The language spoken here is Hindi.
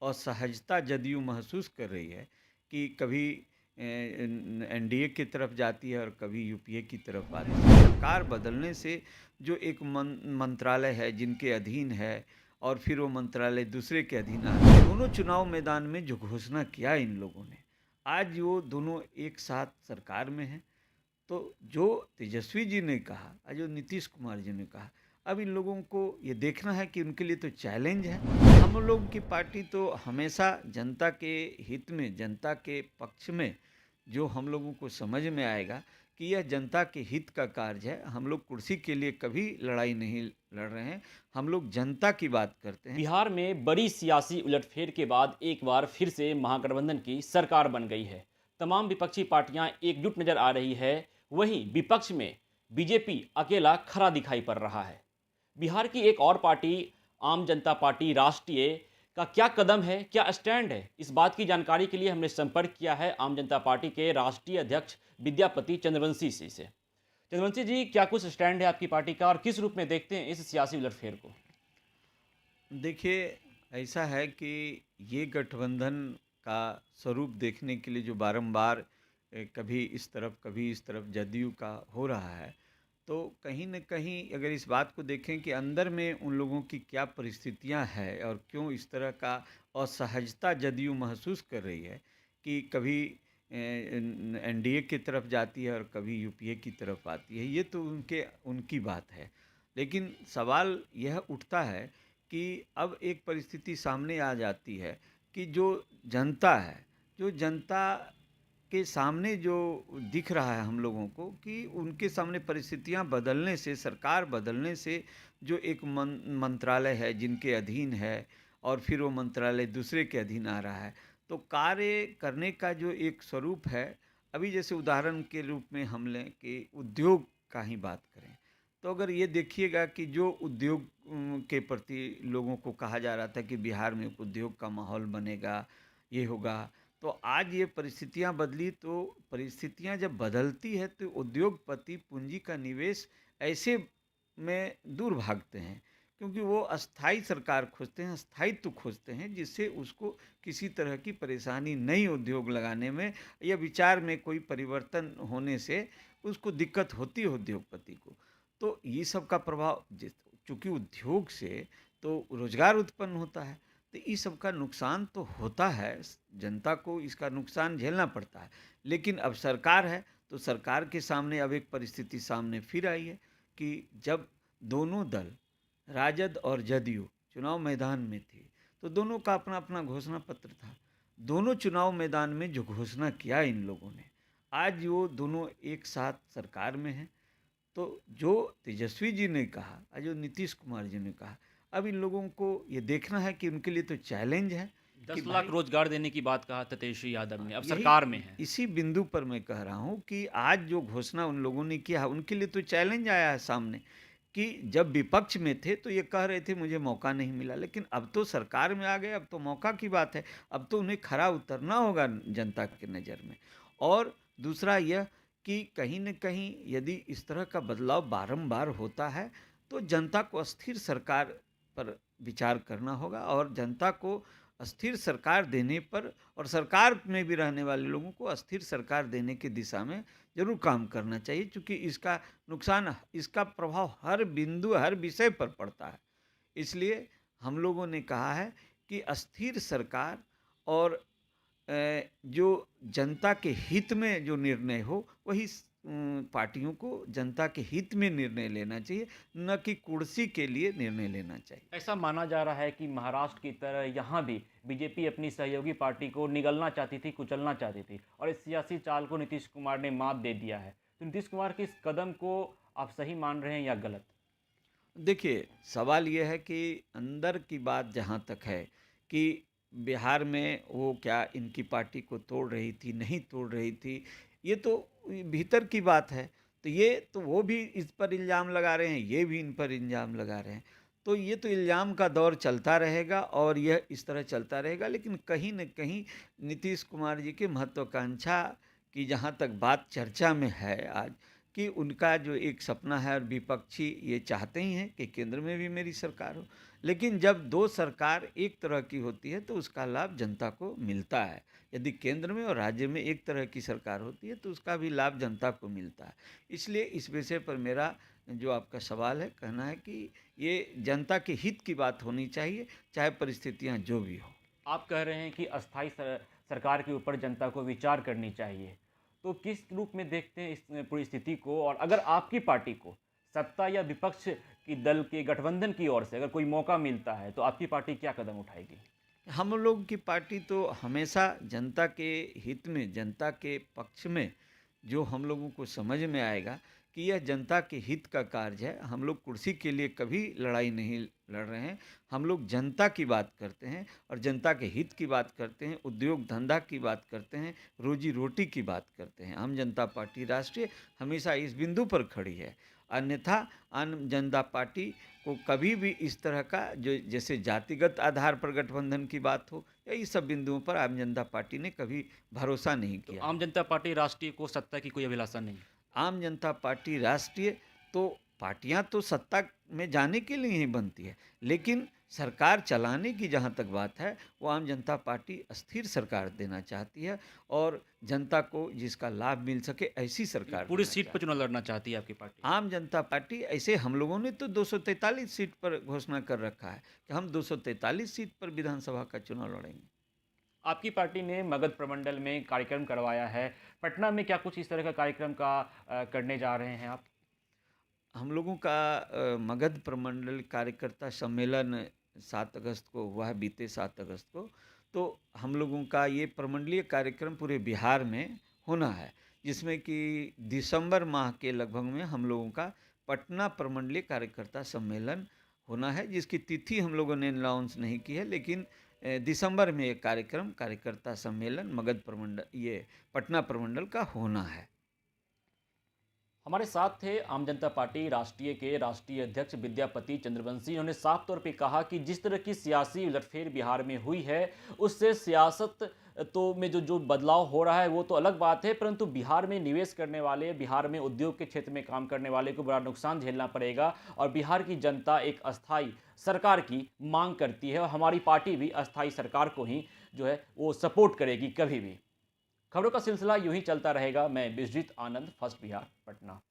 असहजता जदयू महसूस कर रही है कि कभी एनडीए की तरफ जाती है और कभी यूपीए की तरफ आती है। सरकार बदलने से जो एक मंत्रालय है जिनके अधीन है और फिर वो मंत्रालय दूसरे के अधीन आ है। दोनों चुनाव मैदान में जो घोषणा किया इन लोगों ने, आज वो दोनों एक साथ सरकार में हैं। तो जो तेजस्वी जी ने कहा और जो नीतीश कुमार जी ने कहा, अब इन लोगों को ये देखना है कि उनके लिए तो चैलेंज है। हम लोग की पार्टी तो हमेशा जनता के हित में, जनता के पक्ष में, जो हम लोगों को समझ में आएगा कि यह जनता के हित का कार्य है। हम लोग कुर्सी के लिए कभी लड़ाई नहीं लड़ रहे हैं, हम लोग जनता की बात करते हैं। बिहार में बड़ी सियासी उलटफेर के बाद एक बार फिर से महागठबंधन की सरकार बन गई है। तमाम विपक्षी पार्टियां एकजुट नजर आ रही है। वहीं विपक्ष में बीजेपी अकेला खड़ा दिखाई पड़ रहा है। बिहार की एक और पार्टी आम जनता पार्टी राष्ट्रीय का क्या कदम है, क्या स्टैंड है, इस बात की जानकारी के लिए हमने संपर्क किया है आम जनता पार्टी के राष्ट्रीय अध्यक्ष विद्यापति चंद्रवंशी जी से। चंद्रवंशी जी, क्या कुछ स्टैंड है आपकी पार्टी का और किस रूप में देखते हैं इस सियासी उलटफेर को? देखिए, ऐसा है कि ये गठबंधन का स्वरूप देखने के लिए जो बारंबार कभी इस तरफ कभी इस तरफ जदयू का हो रहा है, तो कहीं न कहीं अगर इस बात को देखें कि अंदर में उन लोगों की क्या परिस्थितियां हैं और क्यों इस तरह का असहजता जदयू महसूस कर रही है कि कभी एनडीए की तरफ जाती है और कभी यूपीए की तरफ आती है, ये तो उनकी बात है। लेकिन सवाल यह उठता है कि अब एक परिस्थिति सामने आ जाती है कि जो जनता है, जो जनता के सामने जो दिख रहा है हम लोगों को कि उनके सामने परिस्थितियां बदलने से, सरकार बदलने से जो एक मंत्रालय है जिनके अधीन है और फिर वो मंत्रालय दूसरे के अधीन आ रहा है, तो कार्य करने का जो एक स्वरूप है, अभी जैसे उदाहरण के रूप में हम लें कि उद्योग का ही बात करें, तो अगर ये देखिएगा कि जो उद्योग के प्रति लोगों को कहा जा रहा था कि बिहार में उद्योग का माहौल बनेगा, ये होगा, तो आज ये परिस्थितियां बदली। तो परिस्थितियां जब बदलती है तो उद्योगपति पूंजी का निवेश ऐसे में दूर भागते हैं, क्योंकि वो अस्थाई सरकार खोजते हैं, स्थायित्व खोजते हैं, जिससे उसको किसी तरह की परेशानी नई उद्योग लगाने में या विचार में कोई परिवर्तन होने से उसको दिक्कत होती है उद्योगपति को। तो ये सब का प्रभाव चूँकि उद्योग से तो रोजगार उत्पन्न होता है, तो इस सब का नुकसान तो होता है, जनता को इसका नुकसान झेलना पड़ता है। लेकिन अब सरकार है, तो सरकार के सामने अब एक परिस्थिति सामने फिर आई है कि जब दोनों दल, राजद और जदयू, चुनाव मैदान में थी, तो दोनों का अपना अपना घोषणा पत्र था। दोनों चुनाव मैदान में जो घोषणा किया इन लोगों ने, आज वो दोनों एक साथ सरकार में हैं। तो जो तेजस्वी जी ने कहा और जो नीतीश कुमार जी ने कहा, अब इन लोगों को ये देखना है कि उनके लिए तो चैलेंज है कि 10 लाख भाई, रोजगार देने की बात कहा था तेजस्वी यादव ने, अब यही सरकार में है। इसी बिंदु पर मैं कह रहा हूँ कि आज जो घोषणा उन लोगों ने किया है, उनके लिए तो चैलेंज आया है सामने कि जब विपक्ष में थे तो ये कह रहे थे मुझे मौका नहीं मिला, लेकिन अब तो सरकार में आ गए, अब तो मौका की बात है, अब तो उन्हें खरा उतरना होगा जनता की नज़र में। और दूसरा यह कि कहीं न कहीं यदि इस तरह का बदलाव बारंबार होता है, तो जनता को अस्थिर सरकार पर विचार करना होगा और जनता को अस्थिर सरकार देने पर और सरकार में भी रहने वाले लोगों को अस्थिर सरकार देने की दिशा में ज़रूर काम करना चाहिए, क्योंकि इसका नुकसान, इसका प्रभाव हर बिंदु, हर विषय पर पड़ता है। इसलिए हम लोगों ने कहा है कि अस्थिर सरकार और जो जनता के हित में जो निर्णय हो, वही पार्टियों को जनता के हित में निर्णय लेना चाहिए, न कि कुर्सी के लिए निर्णय लेना चाहिए। ऐसा माना जा रहा है कि महाराष्ट्र की तरह यहाँ भी बीजेपी अपनी सहयोगी पार्टी को निगलना चाहती थी, कुचलना चाहती थी, और इस सियासी चाल को नीतीश कुमार ने मात दे दिया है। तो नीतीश कुमार के इस कदम को आप सही मान रहे हैं या गलत? देखिए, सवाल ये है कि अंदर की बात जहाँ तक है कि बिहार में वो क्या इनकी पार्टी को तोड़ रही थी, नहीं तोड़ रही थी, ये तो भीतर की बात है। तो ये तो वो भी इस पर इल्ज़ाम लगा रहे हैं, ये भी इन पर इल्ज़ाम लगा रहे हैं। तो ये तो इल्ज़ाम का दौर चलता रहेगा और यह इस तरह चलता रहेगा, लेकिन कहीं न कहीं नीतीश कुमार जी की महत्वाकांक्षा की जहाँ तक बात चर्चा में है आज, कि उनका जो एक सपना है और विपक्षी ये चाहते ही हैं कि केंद्र में भी मेरी सरकार हो। लेकिन जब दो सरकार एक तरह की होती है तो उसका लाभ जनता को मिलता है। यदि केंद्र में और राज्य में एक तरह की सरकार होती है तो उसका भी लाभ जनता को मिलता है। इसलिए इस विषय पर मेरा जो आपका सवाल है, कहना है कि ये जनता के हित की बात होनी चाहिए, चाहे परिस्थितियाँ जो भी हो। आप कह रहे हैं कि अस्थाई सरकार के ऊपर जनता को विचार करनी चाहिए। तो किस रूप में देखते हैं इस पूरी स्थिति को? और अगर आपकी पार्टी को सत्ता या विपक्ष की दल के गठबंधन की ओर से अगर कोई मौका मिलता है, तो आपकी पार्टी क्या कदम उठाएगी? हम लोग की पार्टी तो हमेशा जनता के हित में, जनता के पक्ष में जो हम लोगों को समझ में आएगा कि यह जनता के हित का कार्य है। हम लोग कुर्सी के लिए कभी लड़ाई नहीं लड़ रहे हैं। हम लोग जनता की बात करते हैं और जनता के हित की बात करते हैं, उद्योग धंधा की बात करते हैं, रोजी रोटी की बात करते हैं। आम जनता पार्टी राष्ट्रीय हमेशा इस बिंदु पर खड़ी है। अन्यथा आम जनता पार्टी को कभी भी इस तरह का जो जैसे जातिगत आधार पर गठबंधन की बात हो या इस सब बिंदुओं पर आम जनता पार्टी ने कभी भरोसा नहीं तो किया आम है। जनता पार्टी राष्ट्रीय को सत्ता की कोई अभिलाषा नहीं है। आम जनता पार्टी राष्ट्रीय तो पार्टियां तो सत्ता में जाने के लिए ही बनती है, लेकिन सरकार चलाने की जहां तक बात है वो आम जनता पार्टी स्थिर सरकार देना चाहती है और जनता को जिसका लाभ मिल सके ऐसी सरकार पूरी देना सीट पर चाहती चुनाव लड़ना चाहती है आपकी पार्टी। है। आम जनता पार्टी ऐसे हम लोगों ने तो 243 सीट पर घोषणा कर रखा है कि हम 243 सीट पर विधानसभा का चुनाव लड़ेंगे। आपकी पार्टी ने मगध प्रमंडल में कार्यक्रम करवाया है। पटना में क्या कुछ इस तरह का कार्यक्रम करने जा रहे हैं आप? हम लोगों का मगध प्रमंडल कार्यकर्ता सम्मेलन 7 अगस्त को हुआ है, बीते 7 अगस्त को। तो हम लोगों का ये प्रमंडलीय कार्यक्रम पूरे बिहार में होना है, जिसमें कि दिसंबर माह के लगभग में हम लोगों का पटना प्रमंडलीय कार्यकर्ता सम्मेलन होना है, जिसकी तिथि हम लोगों ने अनाउंस नहीं की है, लेकिन दिसंबर में ये कार्यक्रम कार्यकर्ता सम्मेलन मगध प्रमंडल ये पटना प्रमंडल का होना है। हमारे साथ थे आम जनता पार्टी राष्ट्रीय के राष्ट्रीय अध्यक्ष विद्यापति चंद्रवंशी। उन्होंने साफ तौर पे कहा कि जिस तरह की सियासी उलटफेर बिहार में हुई है, उससे सियासत तो में जो जो बदलाव हो रहा है वो तो अलग बात है, परंतु बिहार में निवेश करने वाले, बिहार में उद्योग के क्षेत्र में काम करने वाले को बड़ा नुकसान झेलना पड़ेगा। और बिहार की जनता एक अस्थाई सरकार की मांग करती है और हमारी पार्टी भी अस्थाई सरकार को ही जो है वो सपोर्ट करेगी कभी भी। खबरों का सिलसिला यूं ही चलता रहेगा। मैं बिजजीत आनंद, फर्स्ट बिहार, पटना।